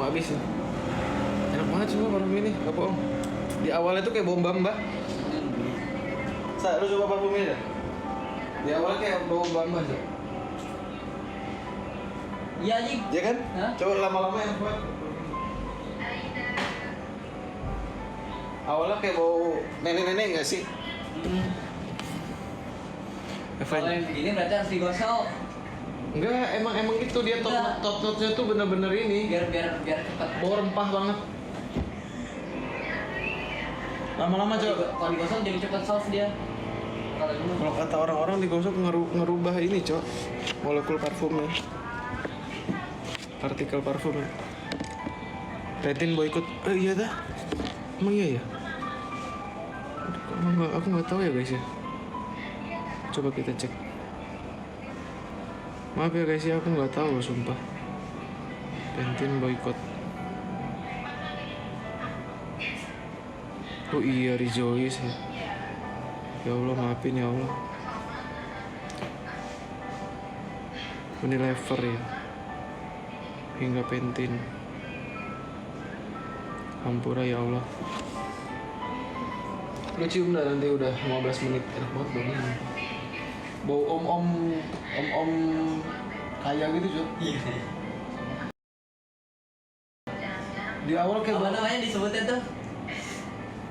mau habis nih. Enak banget semua parfum ini, gak bohong. Di awalnya tuh kayak bau mbak. Sa, lu coba parfum ini dah. Di awalnya kayak bau mbak sih. Iya anjing. Iya kan? Hah? Coba lama-lama enak banget. Awalnya kayak bau nenek-nenek nggak sih? Kalau yang begini berarti harus digosok. Enggak, emang itu dia top notnya tuh bener-bener ini. Biar cepat. Bau rempah banget. Lama-lama coba. Kalau digosok jadi cepat soft dia. Kalau kata orang-orang digosok ngerubah ini cok, molekul parfumnya, partikel parfumnya. Retin boykot. Iya dah. Emang iya ya? Aku nggak tahu ya guys ya. Coba kita cek. Maaf ya guys ya, aku nggak tahu sumpah. Pantene boykot. Oh iya, Rejoice ya. Ya Allah, maafin ya Allah. Unilever ya. Hingga Pantene. Hampura ya Allah. Lu cium dah nanti udah 15 menit. Enak banget baunya. Bau om-om kaya gitu cuy. Iya. Di awal kayak Apa namanya disebutnya tuh?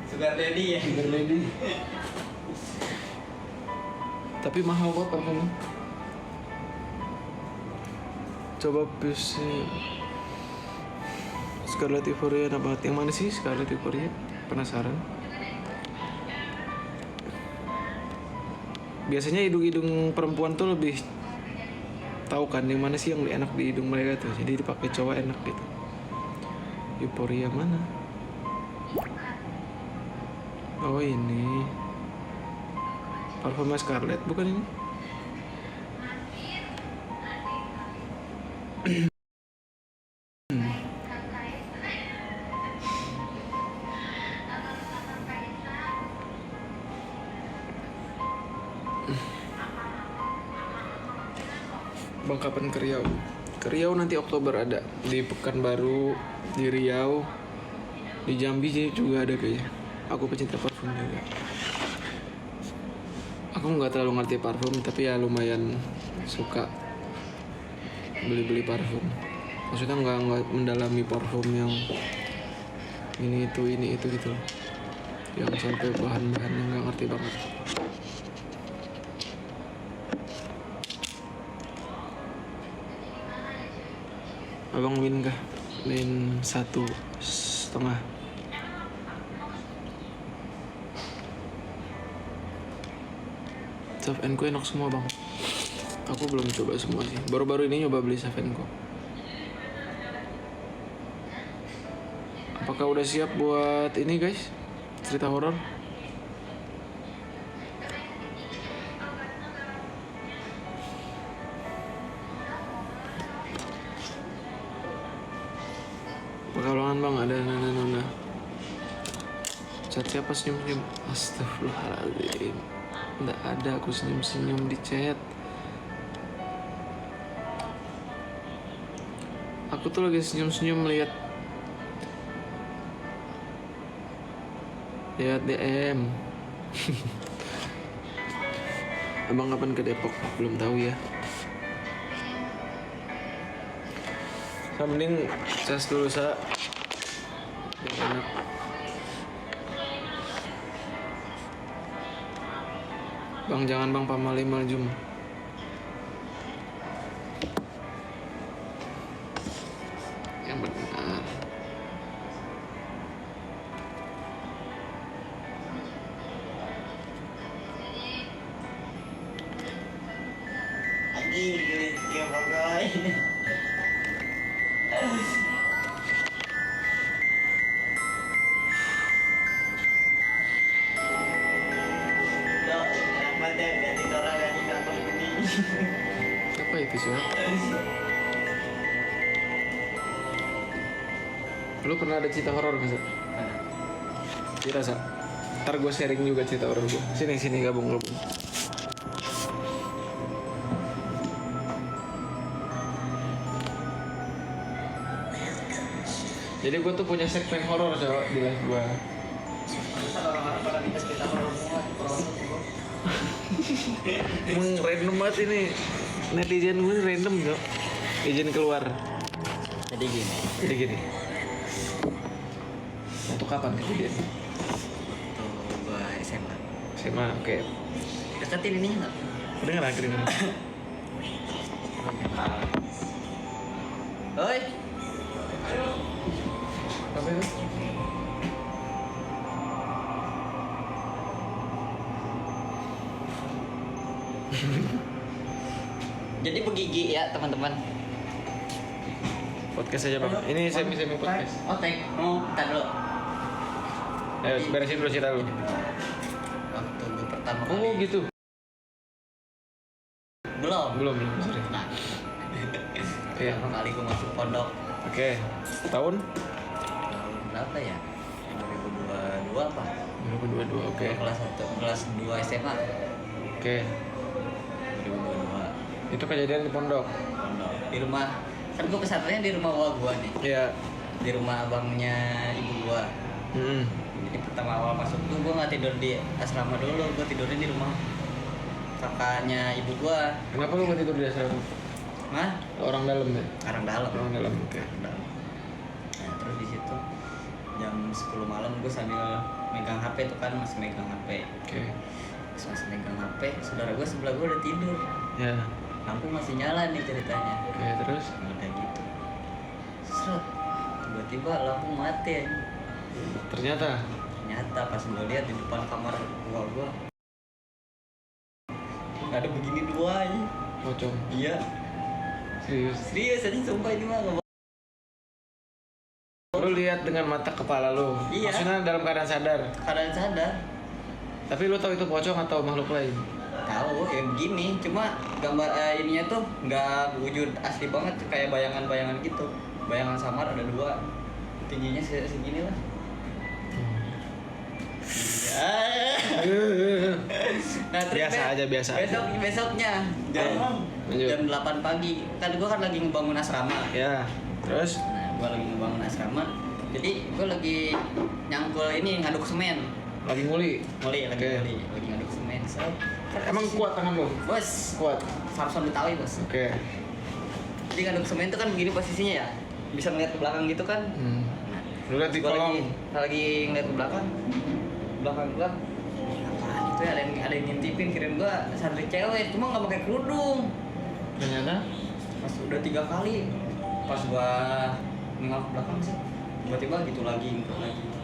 Sugar daddy ya. Sugar Lady. Tapi mahal kok parfumnya. Coba bisa Scarlet Euphoria enak banget. Yang mana sih Scarlet Euphoria? Penasaran. Biasanya hidung-hidung perempuan tuh lebih tahu kan yang mana sih yang enak di hidung mereka tuh. Jadi dipakai cowok enak gitu. Euphoria mana? Oh ini parfumnya Scarlett bukan ini? Bang kapan ke Riau? Ke Riau nanti Oktober ada di Pekanbaru, di Riau, di Jambi juga ada kayaknya. Aku pecinta parfum juga. Aku nggak terlalu ngerti parfum tapi ya lumayan suka beli-beli parfum. Maksudnya nggak mendalami parfum yang ini itu gitu. Yang sampai bahan-bahannya nggak ngerti banget. Abang min kah? Min 1,5. Soft & Co enak semua bang. Aku belum coba semua sih. Baru-baru ini nyoba beli Soft & Co. Apakah udah siap buat ini guys? Cerita horor? Pekalongan bang, ada nona. Chat siapa senyum-senyum? Astagfirullahaladzim. Nggak ada aku senyum-senyum di chat. Aku tuh lagi senyum-senyum lihat DM. Abang kapan ke Depok? Belum tahu ya. Sa mending cas dulu sa. Biar enak. Bang jangan bang pamali maljum. Yang benar. Anjing dikit ya bagai. Apa itu sih? Lu pernah ada cerita horor nggak? Tidak sa. Ntar gue sharing juga cerita horor gue. Sini gabung. Jadi gue tuh punya segmen horor cowok di live gue. Pantesan orang-orang pada minta cerita horor semua di proses. Emang random banget ini. Netizen gue random cowok. Izin keluar. Jadi gini. Jadi gini. Untuk kapan kejadian? Tuh gua SMA. SMA, oke. Deketin ini enggak? Kedengeran, kedengeran. Oi. Apa itu? Jadi begigi ya teman-teman. Podcast aja bang. Ini semi podcast. Oh tag. Oh, ntar dulu. Ayo beresin dulu cerita lu. Waktu gue pertama Oh kali. gitu. Belum. Belum sorry. Nah, Iya. pertama kali gue masuk pondok. Oke. Tahun? Tahun berapa ya? 2022 apa? 2022. Oke. Kelas 1, kelas 2 SMA. Oke. 2022. Itu kejadian di pondok. Pondok. Di rumah. Kan gue pesantrennya di rumah gua nih. Iya. Di rumah abangnya ibu gua. Hmm. Jadi pertama awal masuk tuh gue nggak tidur di asrama dulu, gue tidurnya di rumah kakaknya ibu gua. Kenapa lu gak tidur di asrama? Mah? Orang dalam ya? Orang dalam. Orang dalam. Oke. Dalam. Nah terus di situ jam 10 malam gue sambil megang HP tuh kan, masih megang HP. Oke. Terus masih megang HP, saudara gue sebelah gue udah tidur. Ya. Lampu masih nyala nih ceritanya. Oke terus? Udah gitu. Seret. Tiba-tiba lampu mati aja. Ternyata. Ternyata pas gue lihat di depan kamar gua ada begini dua aja. Pocong. Iya. Serius. Serius aja sumpah ini mah nggak Lu lihat dengan mata kepala lu. Iya. Maksudnya dalam keadaan sadar. keadaan sadar. Tapi lu tahu itu pocong atau makhluk lain? Tahu ya begini, cuma gambar ininya tuh nggak wujud asli banget, kayak bayangan-bayangan gitu. Bayangan samar ada dua, tingginya segini lah. Nah, terus biasa aja. Besoknya Lanjut. jam 8 pagi. Kan gua kan lagi ngebangun asrama. Ya. Terus? Nah, gua lagi ngebangun asrama. Jadi gua lagi nyangkul ini ngaduk semen. Lagi nguli. Lagi Oke. lagi ngaduk semen. Emang kuat tangan lu? Bos, Kuat. Farson Betawi, Bos. Oke. Jadi ngaduk semen itu kan begini posisinya ya. Bisa ngeliat ke belakang gitu kan. Hmm. Lu lihat di Gua kolong. lagi ngeliat ke belakang. Belakang gua apaan itu ya, ada yang ngintipin, kirain gua santri cewek, cuma nggak pakai kerudung. Ternyata Pas udah 3 kali, pas gua nengok ke belakang sih, tiba-tiba gitu lagi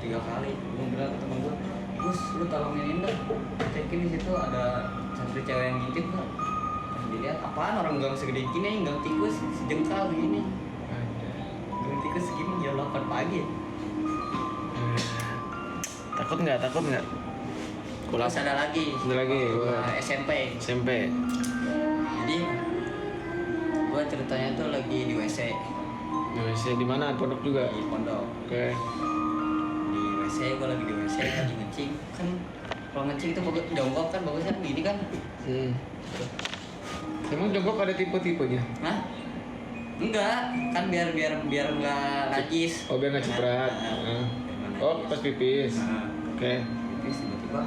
3 kali. Gua bilang ke temen gua, Gus, lu tolongin dong, cekin di situ ada santri cewek yang ngintip nggak? Pas dilihat, apaan orang gang segede gini, gang tikus sejengkal begini, gang tikus segini jam 8 pagi. Takut nggak? Terus ada lagi, waktu gua Wah. SMP. SMP. Jadi gua ceritanya tuh lagi di WC Di WC di mana? Pondok juga. di pondok. Oke. Di WC gua lagi di WC lagi ngecing kan. Kalau ngecing itu bagus jongkok kan, bagusnya gini kan. Hmm. Emang jongkok ada tipe-tipenya? Nah, enggak kan biar nggak najis. Oh biar nggak ciprat. Nah, Oh pas pipis. Nah, Oke. terus tiba-tiba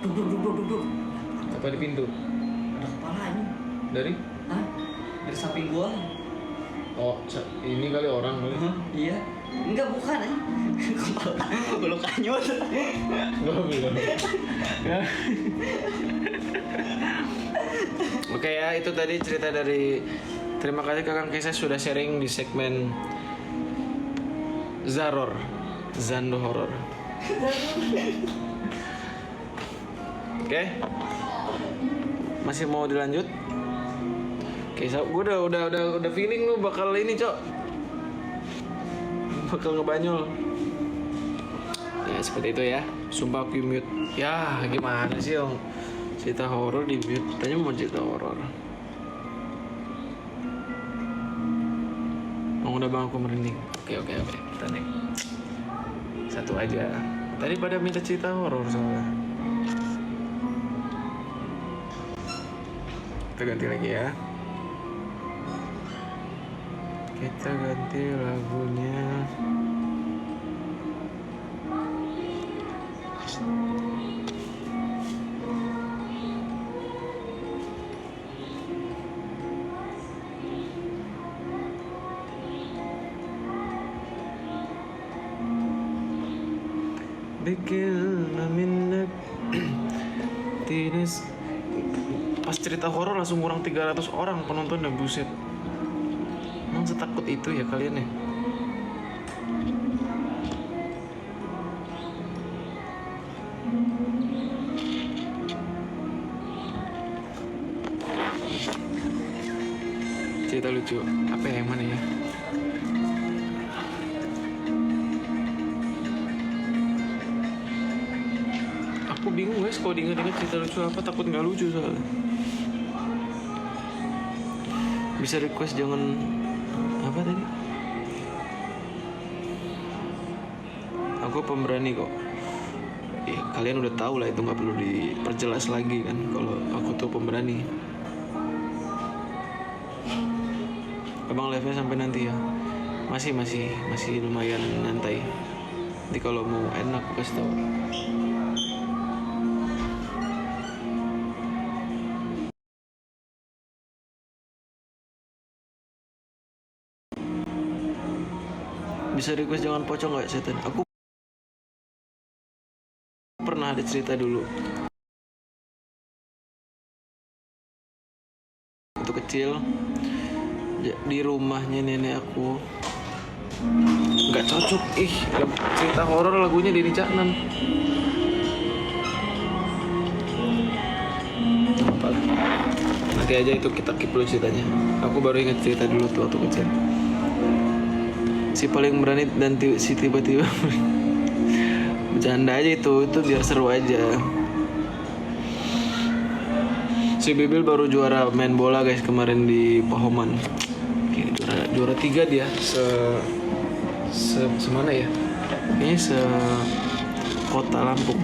duduk. Apa di pintu? Ada kepalanya. Dari? Hah? Dari samping gua. Oh ini kali orang kali. Iya. Enggak, bukan ya. Kepala bulu kanyut. Gua belum. Ya. Oke ya, itu tadi cerita dari. Terima kasih Kakang Kesa sudah sharing di segmen Zando Horror. Oke. Masih mau dilanjut? Oke, gue udah feeling lu bakal ini, Cok. Bakal ngebanyol. Ya, seperti itu ya. Sumpah aku mute. Ya, gimana sih, Om? Cerita horor di mute. Tanya mau cerita horor. Udah bang, aku merinding. Oke. Kita next. Satu aja. Tadi pada minta cerita horor soalnya. Kita ganti lagi ya. Kita ganti lagunya. Bikin minyak Tines. Pas cerita horor langsung kurang 300 orang penontonnya, buset. Emang setakut itu ya kalian ya? Cerita lucu apa ya, yang mana ya? Aku bingung guys kalau diingat-ingat cerita lucu apa, takut nggak lucu soalnya. Bisa request jangan apa tadi? Aku pemberani kok. Ya, kalian udah tahu lah, itu nggak perlu diperjelas lagi kan kalau aku tuh pemberani. Abang live-nya sampai nanti ya. Masih lumayan nyantai. Nanti kalau mau enak aku kasih tahu. Bisa request jangan pocong nggak setan? Aku pernah ada cerita dulu. Waktu kecil di rumahnya nenek aku, nggak cocok cerita horor lagunya Denny Caknan. Nanti aja itu kita keep dulu ceritanya. Aku baru ingat cerita dulu tuh waktu kecil. Si paling berani dan si tiba-tiba bercanda aja itu biar seru aja. Si Bibil baru juara main bola guys kemarin di Pahoman. Juara 3 dia semana ya? Kayaknya kota Lampung.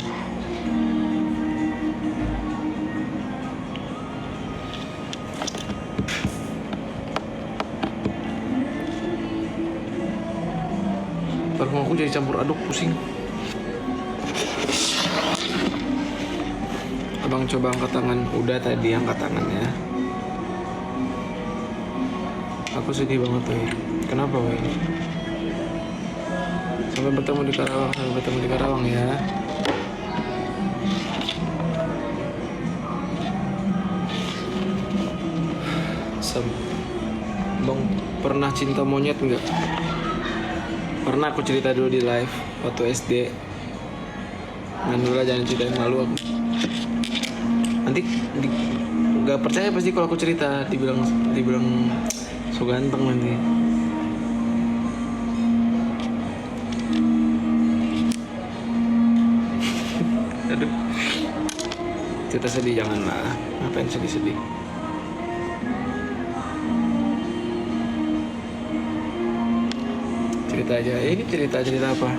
Parfum aku jadi campur aduk, pusing. Abang coba angkat tangan. Udah tadi angkat tangannya. Aku sedih banget tuh. Kenapa Wei? Sampai bertemu di Karawang ya. Bang pernah cinta monyet nggak? Pernah, aku cerita dulu di live waktu SD. Ngan dulu lah, jangan ceritain malu aku. Nanti nggak percaya pasti kalau aku cerita, dibilang so ganteng nanti. Aduh, cerita sedih jangan lah. Ngapain sedih-sedih? Cerita aja. Ini cerita apa?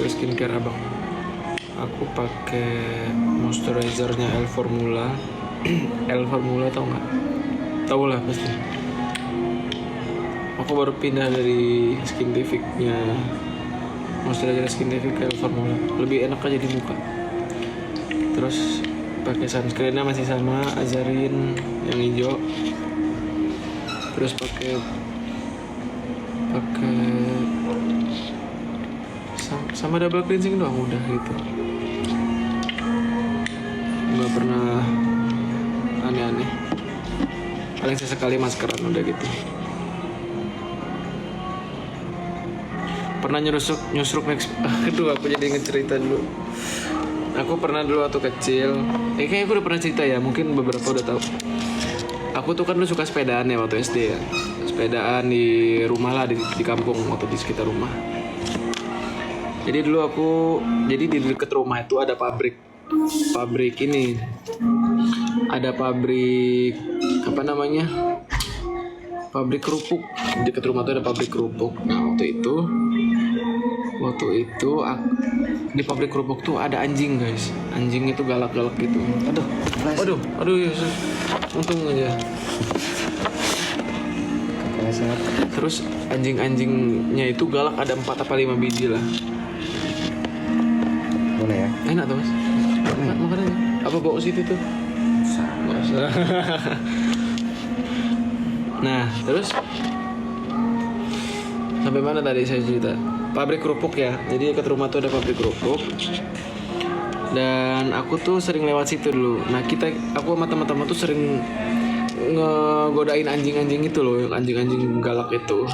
Skincare abang. Aku pakai moisturizernya El Formula. El Formula tau nggak? Tahu lah pasti. Aku baru pindah dari Skintific-nya moisturizer Skintific ke El Formula. Lebih enak aja di muka. Terus pakai sunscreennya masih sama Azarin yang hijau. Terus pakai sama double cleansing doang, udah gitu. Nggak pernah aneh-aneh. Paling sesekali maskeran udah gitu. Pernah nyusruk next. Aduh, aku jadi inget cerita dulu. Aku pernah dulu waktu kecil. Kayaknya aku udah pernah cerita ya. Mungkin beberapa udah tahu. Aku tuh kan dulu suka sepedaan ya waktu SD ya. Sepedaan di rumah lah, di kampung waktu di sekitar rumah. Jadi dulu di deket rumah itu ada pabrik ini. Ada pabrik apa namanya? Pabrik kerupuk. Di dekat rumah tuh ada pabrik kerupuk. Nah, waktu itu di pabrik kerupuk tuh ada anjing guys. Anjing itu galak-galak gitu. Aduh, Yesus. Untung aja. Kepleset. Terus anjing-anjingnya itu galak, ada 4 apa 5 biji lah. Boleh ya? Enak tuh mas. Makan aja. Apa bau situ tuh? Nggak usah. Nah terus sampai mana tadi saya cerita? Pabrik kerupuk ya. Jadi dekat rumah tuh ada pabrik kerupuk. Dan aku tuh sering lewat situ dulu. Nah aku sama teman-teman tuh sering ngegodain anjing-anjing itu loh, anjing-anjing galak itu.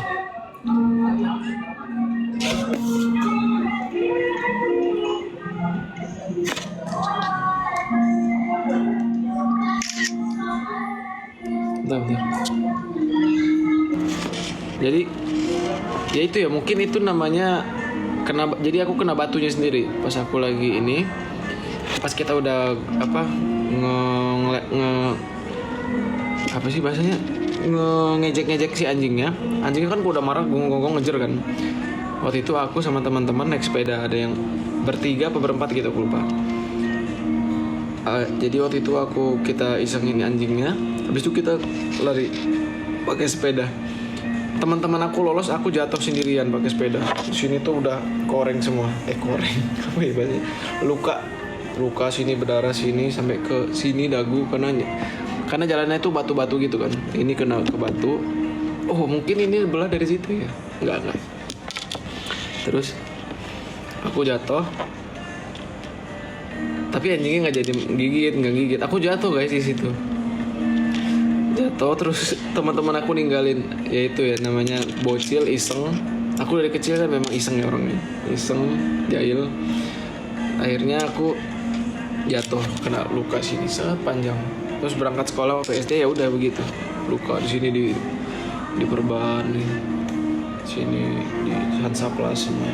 Bentar. Jadi ya itu ya, mungkin itu namanya jadi aku kena batunya sendiri pas aku lagi ini, pas kita udah apa apa sih bahasanya, ngejek si anjingnya kan udah marah, gonggong ngejer kan. Waktu itu aku sama teman-teman naik sepeda, ada yang bertiga apa berempat gitu aku lupa. Jadi waktu itu kita isengin anjingnya, habis itu kita lari pakai sepeda. Teman-teman aku lolos, aku jatuh sendirian pakai sepeda. Di sini tuh udah koreng semua. Koreng. Apa ya bahasanya? Luka sini, berdarah sini sampai ke sini dagu karena jalannya itu batu-batu gitu kan. Ini kena ke batu. Oh, mungkin ini belah dari situ ya. Enggak. Terus aku jatuh. Tapi anjingnya nggak jadi gigit. Aku jatuh guys di situ. Jatuh terus teman-teman aku ninggalin, yaitu ya namanya bocil iseng. Aku dari kecil kan memang iseng ya orangnya, iseng jahil. Akhirnya aku jatuh, kena luka sini sangat panjang. Terus berangkat sekolah waktu SD ya udah begitu, luka di sini di perban, di sini di Hansaplas semua.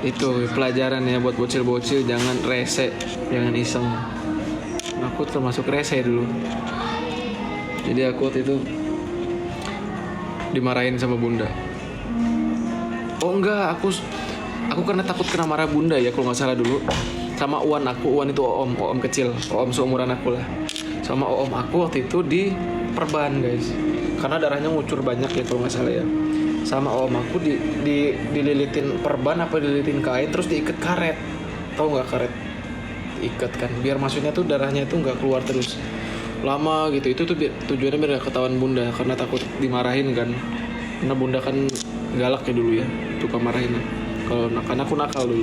Itu pelajaran ya buat bocil-bocil, jangan rese, jangan iseng. Aku termasuk rese dulu. Jadi aku waktu itu dimarahin sama bunda. Oh enggak, aku karena takut kena marah bunda ya kalau nggak salah dulu. Sama Uwan itu om kecil, om seumuran aku lah. Sama om aku waktu itu di perban guys, karena darahnya ngucur banyak ya kalau nggak salah ya. Sama om aku dililitin perban apa dililitin kain terus diikat karet. Tahu nggak karet? Ikat kan, biar maksudnya tuh darahnya itu nggak keluar terus lama gitu. Itu tuh tujuannya biar gak ketahuan bunda, karena takut dimarahin kan, karena bunda kan galak ya dulu ya, suka marahin kalau karena aku nakal dulu.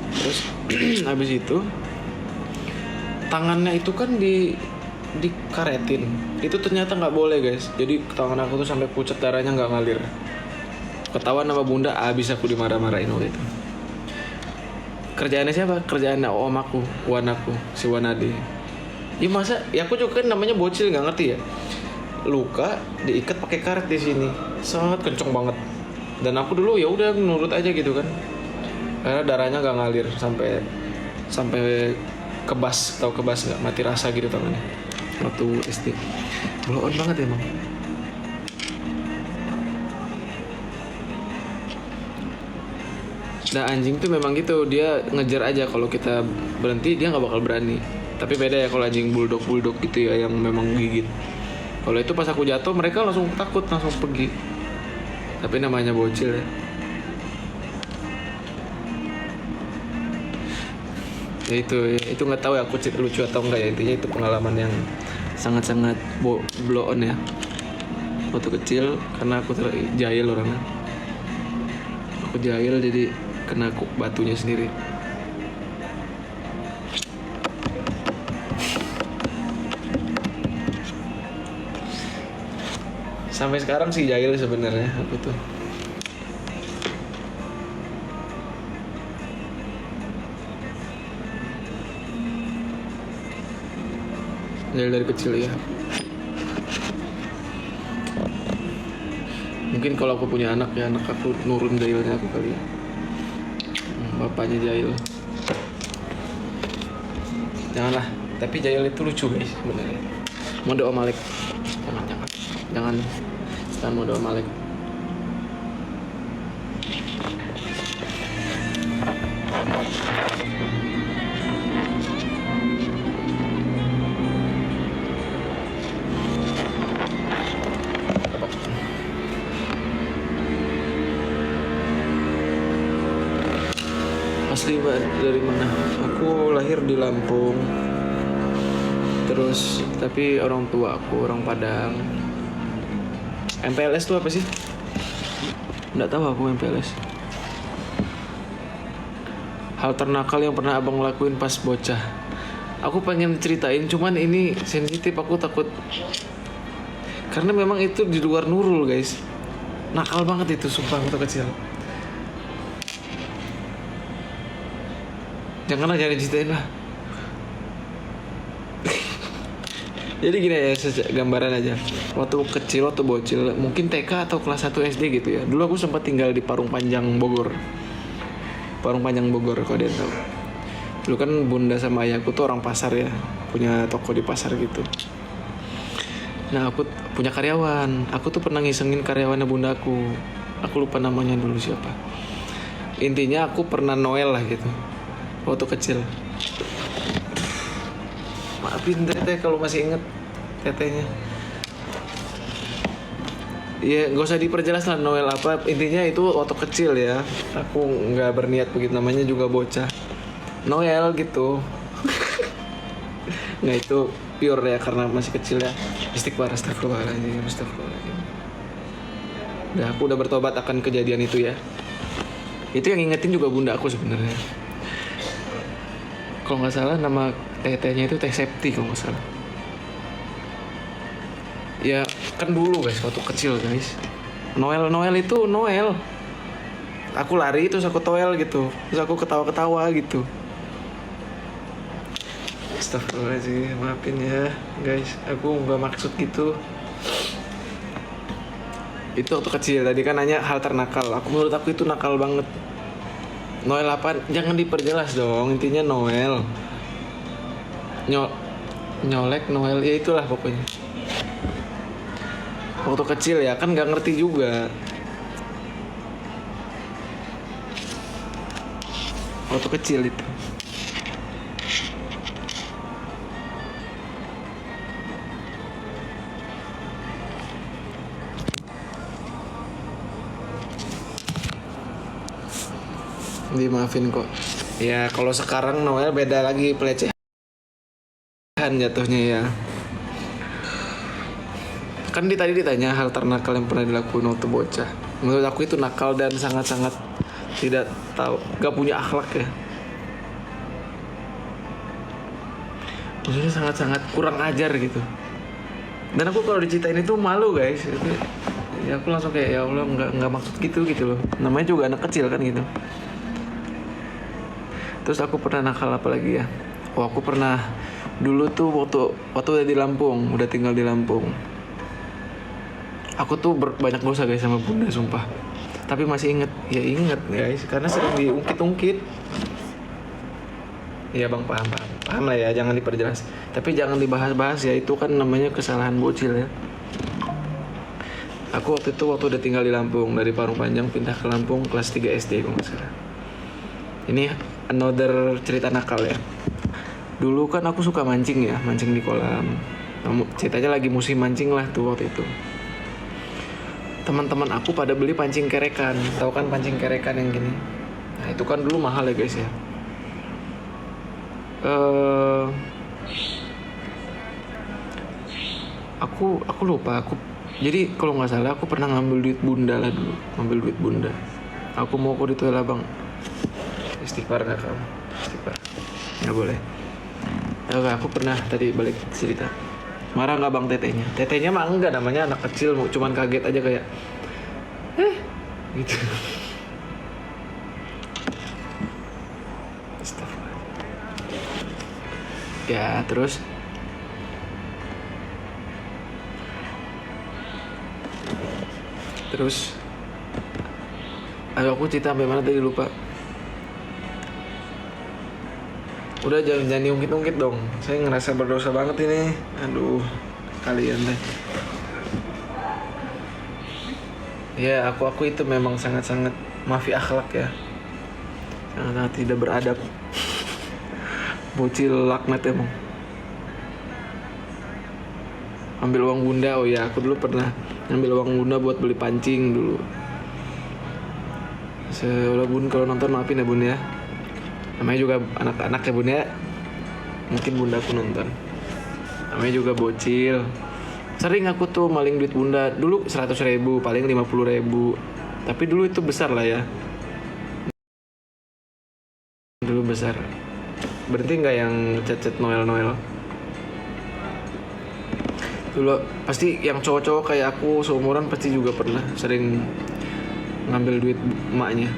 Terus habis itu tangannya itu kan dikaretin, itu ternyata nggak boleh guys. Jadi tangan aku tuh sampai pucat, darahnya nggak ngalir. Ketahuan sama bunda, abis aku dimarah-marahin waktu itu. Kerjaannya siapa? Kerjaannya om aku, Wan aku, si Wanade. Ya masa, ya aku juga kan namanya bocil nggak ngerti ya. Luka diikat pakai karet di sini, sangat kenceng banget. Dan aku dulu ya udah nurut aja gitu kan, karena darahnya nggak ngalir sampai kebas, tahu kebas nggak, mati rasa gitu tangannya. Waktu SD, blow on banget emang. Nah anjing tuh memang gitu, dia ngejar aja, kalau kita berhenti dia nggak bakal berani. Tapi beda ya kalau anjing bulldog gitu ya yang memang gigit. Kalau itu pas aku jatuh mereka langsung takut, langsung pergi. Tapi namanya bocil ya. Ya itu nggak tahu ya aku lucu atau enggak ya, intinya itu pengalaman yang sangat-sangat blow on ya. Waktu kecil karena aku jahil orangnya. Aku jahil jadi kena batunya sendiri. Sampai sekarang sih jahil sebenarnya aku tuh. Jahil dari kecil ya. Mungkin kalau aku punya anak ya, anak aku nurun jahilnya aku kali ya. Bapaknya jahil. Janganlah, tapi jahil itu lucu guys sebenarnya. Mode Om Alek. Jangan mode Om Alek. Asli dari mana? Aku lahir di Lampung. Terus tapi orang tua aku orang Padang. MPLS tuh apa sih? Nggak tahu aku MPLS. Hal ternakal yang pernah abang lakuin pas bocah. Aku pengen ceritain, cuman ini sensitif, aku takut. Karena memang itu di luar Nurul guys. Nakal banget itu, sumpah waktu kecil. Jangan ceritain lah. Jadi gini ya, gambaran aja. Waktu kecil, waktu bocil, mungkin TK atau kelas 1 SD gitu ya. Dulu aku sempat tinggal di Parung Panjang Bogor. Parung Panjang Bogor kalau dia tahu. Dulu kan bunda sama ayahku tuh orang pasar ya, punya toko di pasar gitu. Nah aku punya karyawan. Aku tuh pernah ngisengin karyawannya bundaku. Aku lupa namanya dulu siapa. Intinya aku pernah Noel lah gitu waktu kecil. Maafin teteh kalau masih inget tetehnya. Ya gak usah diperjelas lah Noel apa. Intinya itu waktu kecil ya. Aku gak berniat begitu, namanya juga bocah. Noel gitu. Nggak, itu pure ya karena masih kecil ya. Astagfirullahaladzim. Udah, aku udah bertobat akan kejadian itu ya. Itu yang ingetin juga bunda aku sebenarnya. Kalau nggak salah nama tetehnya itu Teh Septi kalau nggak salah. Ya kan dulu guys waktu kecil guys. Noel itu Noel. Aku lari terus aku toel gitu. Terus aku ketawa-ketawa gitu. Astagfirullahaladzim, maafin ya guys. Aku nggak maksud gitu. Itu waktu kecil. Tadi kan nanya hal ternakal. Menurut aku itu nakal banget. Noel apa? Jangan diperjelas dong. Intinya Noel. Nyolek Noel ya itulah pokoknya. Waktu kecil ya kan nggak ngerti juga. Waktu kecil itu. Dimaafin kok. Ya kalau sekarang Noel beda lagi, pelecehan jatuhnya ya. Kan tadi ditanya hal ternakal yang pernah dilakukan waktu bocah. Menurut aku itu nakal dan sangat-sangat tidak tahu, gak punya akhlak ya. Maksudnya sangat-sangat kurang ajar gitu. Dan aku kalau diceritain itu malu guys. Ya aku langsung kayak ya Allah nggak maksud gitu loh. Namanya juga anak kecil kan gitu. Terus aku pernah nakal apa lagi ya? Oh aku pernah dulu tuh waktu udah di Lampung, udah tinggal di Lampung. Aku tuh banyak dosa guys sama bunda sumpah. Tapi masih inget guys, karena sering diungkit-ungkit. Iya bang paham lah ya, jangan diperjelas. Tapi jangan dibahas-bahas ya, itu kan namanya kesalahan bocil ya. Aku waktu udah tinggal di Lampung, dari Parung Panjang pindah ke Lampung kelas 3 SD kalau nggak salah. Ini another cerita nakal ya. Dulu kan aku suka mancing di kolam. Ceritanya lagi musim mancing lah tuh waktu itu. Teman-teman aku pada beli pancing kerekan. Tahu kan pancing kerekan yang gini? Nah itu kan dulu mahal ya guys ya. Aku lupa. Jadi kalau nggak salah aku pernah ngambil duit bunda lah dulu. Ngambil duit bunda. Aku mau kok dituel abang. Istighfar gak kamu? Istighfar. Nggak boleh. Oke, aku pernah tadi balik cerita. Marah nggak bang tetehnya? Tetehnya mah enggak, namanya anak kecil, cuman kaget aja kayak gitu. Astagfirullah. Ya terus ayo aku cerita sampai mana tadi lupa. Udah jangan diungkit-ungkit dong. Saya ngerasa berdosa banget ini. Aduh, kalian deh. Ya, aku itu memang sangat-sangat mafi akhlak ya. Sangat-sangat tidak beradab. Bocil laknat emang. Ambil uang bunda, oh ya aku dulu pernah ambil uang bunda buat beli pancing dulu. Bun kalau nonton maafin ya bun ya. Namanya juga anak-anak ya bunda, mungkin bunda aku nonton. Namanya juga bocil. Sering aku tuh maling duit bunda. Dulu 100.000, paling 50.000. Tapi dulu itu besar lah ya. Dulu besar. Berarti nggak yang chat-chat Noel. Dulu pasti yang cowok-cowok kayak aku seumuran pasti juga pernah sering ngambil duit emaknya.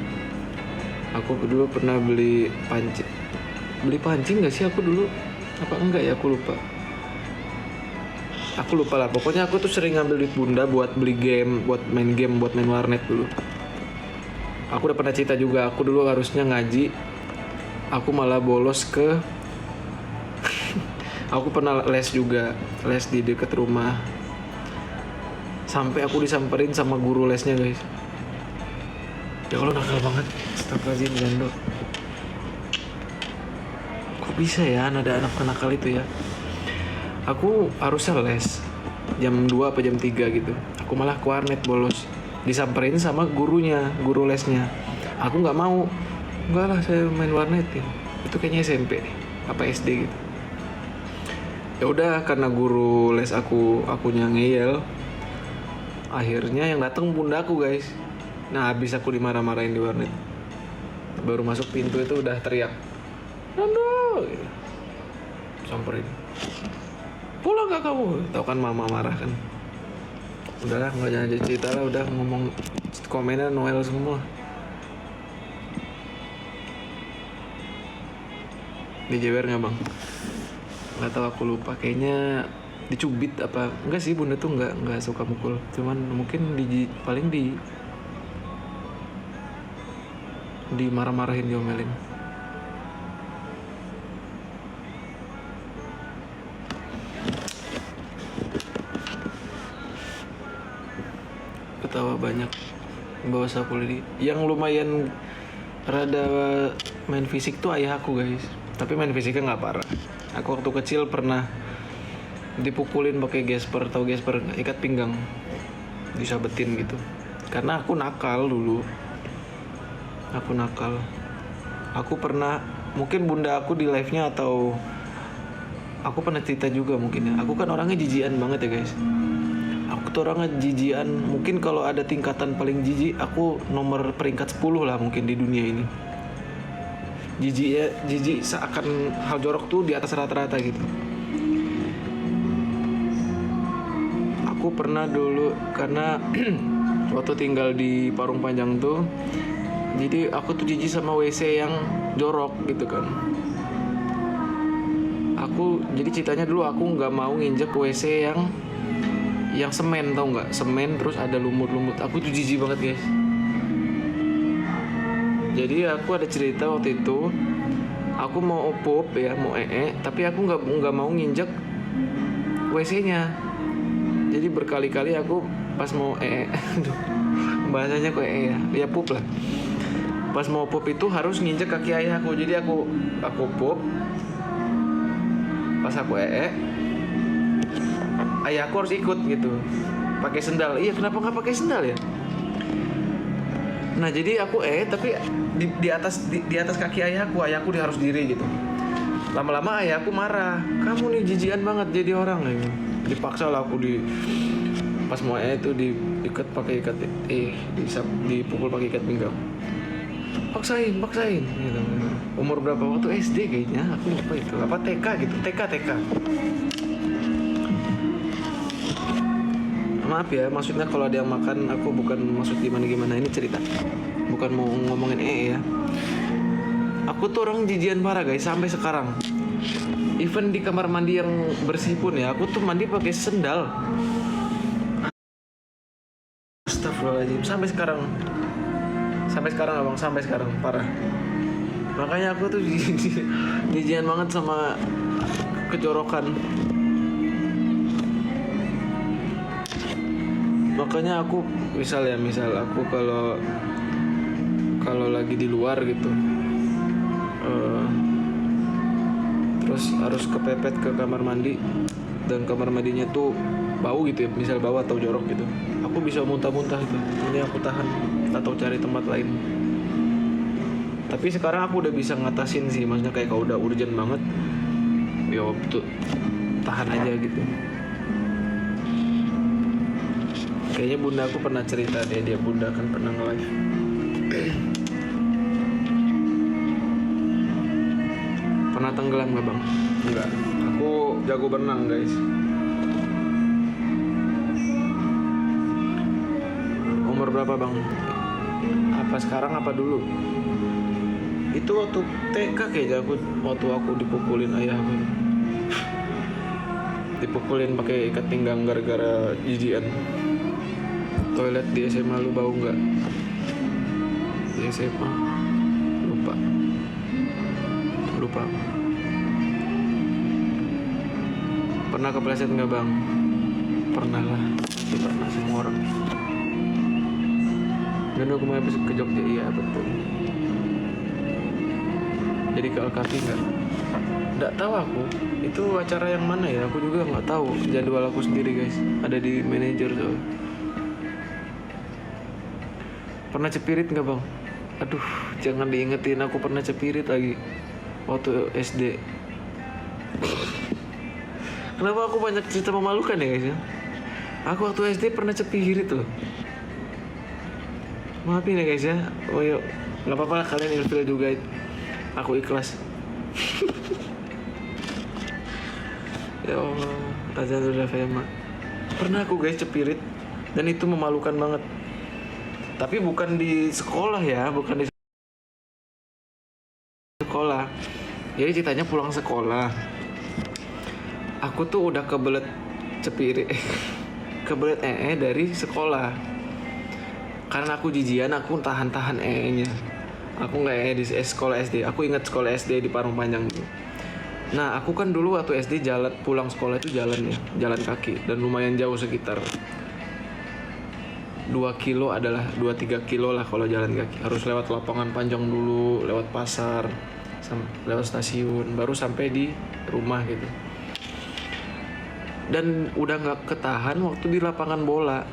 Aku dulu pernah beli pancing nggak sih aku dulu? Apa enggak ya, aku lupa lah. Pokoknya aku tuh sering ngambil duit bunda buat beli game, buat main warnet dulu. Aku udah pernah cerita juga, aku dulu harusnya ngaji, aku malah bolos ke aku pernah les juga, les di deket rumah. Sampai aku disamperin sama guru lesnya guys. Ya Allah, nakal banget. Astagfirullahaladzim, jando. Kok bisa ya ada anak nakal itu ya? Aku harusnya les jam 2 apa jam 3 gitu. Aku malah ke warnet bolos. Disamperin sama gurunya, guru lesnya. Aku nggak mau. Enggak lah, saya main warnet ya. Itu kayaknya SMP nih, apa SD gitu. Ya udah, karena guru les akunya ngeyel. Akhirnya yang datang bunda aku guys. Nah, habis aku dimarah-marahin di warnet. Baru masuk pintu itu udah teriak, Nando, gitu. Samperin. Pulang gak kamu? Tahu kan mama marah kan. Udahlah, nggak jangan cerita lah, udah ngomong komennya Noel semua. Dijewer nggak bang? Nggak tahu, aku lupa. Kayaknya dicubit apa? Enggak sih, bunda tuh nggak suka mukul. Cuman mungkin paling dimarah-marahin, diomelin. Ketawa banyak bawa sapu lidi. Yang lumayan rada main fisik tuh ayah aku guys. Tapi main fisiknya nggak parah. Aku waktu kecil pernah dipukulin pakai gesper, tahu gesper, ikat pinggang, disabetin gitu. Karena aku nakal dulu. Aku pernah, mungkin bunda aku di live-nya atau aku pernah cerita juga mungkin ya. Aku kan orangnya jijian banget ya guys. Aku tuh orangnya jijian. Mungkin kalau ada tingkatan paling jijik, aku nomor peringkat 10 lah mungkin di dunia ini. Jijik seakan hal jorok tuh di atas rata-rata gitu. Aku pernah dulu karena waktu tinggal di Parung Panjang tuh, jadi aku tuh jijik sama WC yang jorok gitu kan. Jadi ceritanya dulu aku nggak mau nginjek WC yang semen, tau nggak? Semen terus ada lumut-lumut. Aku tuh jijik banget guys. Jadi aku ada cerita waktu itu, aku mau pup ya, mau tapi aku nggak mau nginjek WC-nya. Jadi berkali-kali aku pas mau aduh, bahasanya kok ya pup lah. Pas mau pup itu harus nginjek kaki ayahku. Jadi aku pup, pas aku ayahku harus ikut gitu, pakai sendal. Iya, kenapa nggak pakai sendal ya? Nah jadi aku tapi di atas kaki ayahku harus diri gitu. Lama-lama ayahku marah, kamu nih jijian banget jadi orang gitu. Dipaksa lah aku pas mau itu diikat pakai dipukul pakai ikat pinggang. Paksain gitu. Umur berapa waktu SD kayaknya, aku lupa itu, apa TK gitu, TK. Maaf ya, maksudnya kalau ada yang makan, aku bukan maksud gimana ini cerita, bukan mau ngomongin ya. Aku tuh orang jijian parah guys sampai sekarang. Even di kamar mandi yang bersih pun ya, aku tuh mandi pakai sendal. Astagfirullahaladzim, sampai sekarang abang, sampai sekarang parah. Makanya aku tuh jijian banget sama kejorokan. Makanya aku misal aku kalau lagi di luar gitu, terus harus kepepet ke kamar mandi dan kamar mandinya tuh bau gitu ya, misal bau atau jorok gitu, aku bisa muntah-muntah itu. Ini aku tahan atau cari tempat lain. Tapi sekarang aku udah bisa ngatasin sih, maksudnya kayak kalau udah urgent banget, ya tuh tahan aja gitu. Kayaknya bunda aku pernah cerita deh, dia bunda kan pernah nge-live. Pernah tenggelam gak bang? Enggak. Aku jago berenang guys. Umur berapa bang? Apa sekarang apa dulu? Itu waktu TK kayaknya waktu aku dipukulin ayah aku. Dipukulin pakai ikat pinggang gara-gara jijian. Toilet di SMA lu bau nggak? Di SMA lupa. Pernah kepleset nggak bang? Pernah lah, pernah semua orang. Dan aku mau habis ke Jogja, iya betul. Jadi ke Alkafi nggak tahu aku itu acara yang mana ya, aku juga nggak tahu jadwal aku sendiri guys, ada di manajer tuh. Pernah cepirit nggak bang? Aduh, jangan diingetin, aku pernah cepirit lagi waktu SD. Kenapa aku banyak cerita memalukan ya guys ya? Aku waktu SD pernah cepirit loh. Maafin ya guys ya. Oh yuk, nggak apa-apa kalian ilfil juga. Aku ikhlas. Ya Allah, azan udah Fema. Pernah aku guys cepirit dan itu memalukan banget. Tapi bukan di sekolah ya, bukan di sekolah. Jadi ceritanya pulang sekolah. Aku tuh udah kebelet cepirit, kebelet dari sekolah. Karena aku jijian, aku tahan-tahan nya. Aku nggak di sekolah SD. Aku ingat sekolah SD di Parung Panjang tuh. Nah, aku kan dulu waktu SD jalan pulang sekolah itu jalan ya, jalan kaki dan lumayan jauh sekitar 2 kilo adalah 2-3 kilo lah kalau jalan kaki. Harus lewat lapangan Panjang dulu, lewat pasar, lewat stasiun, baru sampai di rumah gitu. Dan udah nggak ketahan waktu di lapangan bola.